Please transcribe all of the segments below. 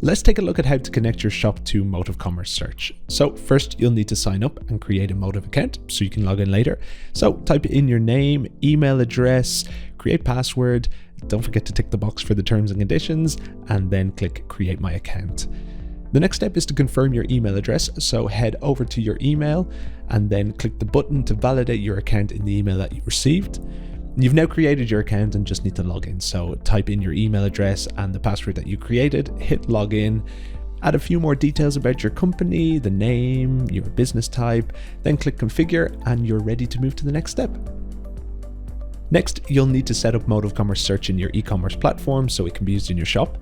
Let's take a look at how to connect your shop to WooCommerce search. So first you'll need to sign up and create a Motive account so you can log in later. So type in your name, email address, create password. Don't forget to tick the box for the terms and conditions and then click create my account. The next step is to confirm your email address. So head over to your email and then click the button to validate your account in the email that you received. You've now created your account and just need to log in. So type in your email address and the password that you created, hit login, add a few more details about your company, the name, your business type, then click configure and you're ready to move to the next step. Next, you'll need to set up WooCommerce search in your e-commerce platform so it can be used in your shop.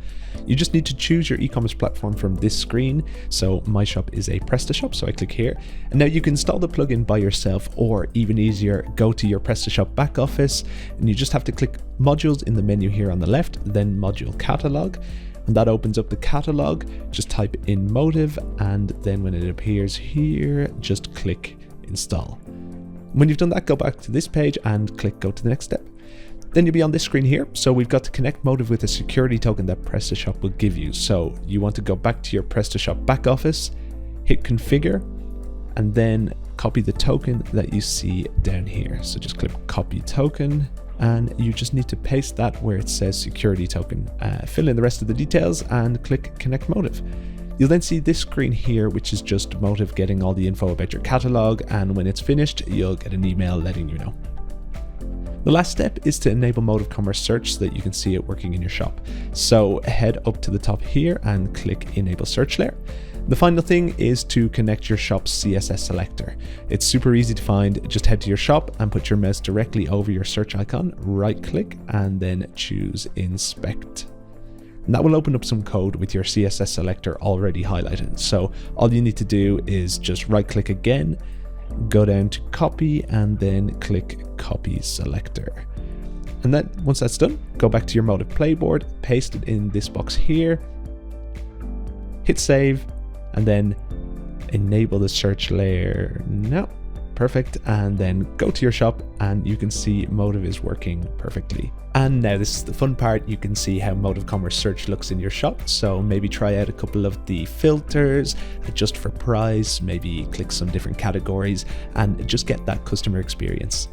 You just need to choose your e-commerce platform from this screen. So my shop is a prestashop, so I click here. And now you can install the plugin by yourself, or even easier, go to your prestashop back office and you just have to click modules in the menu here on the left, then module catalog. And that opens up the catalog. Just type in Motive and then when it appears here, just click install. When you've done that, go back to this page and click go to the next step. Then you'll be on this screen here. So we've got to connect Motive with a security token that prestashop will give you. So you want to go back to your prestashop back office, hit configure, and then copy the token that you see down here. So just click copy token and you just need to paste that where it says security token. Fill in the rest of the details and click connect Motive. You'll then see this screen here, which is just Motive getting all the info about your catalog, and when it's finished, you'll get an email letting you know. The last step is to enable WooCommerce search so that you can see it working in your shop. So head up to the top here and click enable search layer. The final thing is to connect your shop's CSS selector. It's super easy to find. Just head to your shop and put your mouse directly over your search icon, right click, and then choose inspect. And that will open up some code with your CSS selector already highlighted. So all you need to do is just right click again, go down to copy and then click copy selector. And then once that's done, go back to your Motive playboard, paste it in this box here, hit save, and then enable the search layer. No, perfect. And then go to your shop and you can see Motive is working perfectly. And now this is the fun part. You can see how WooCommerce search looks in your shop. So maybe try out a couple of the filters, adjust for price, maybe click some different categories and just get that customer experience.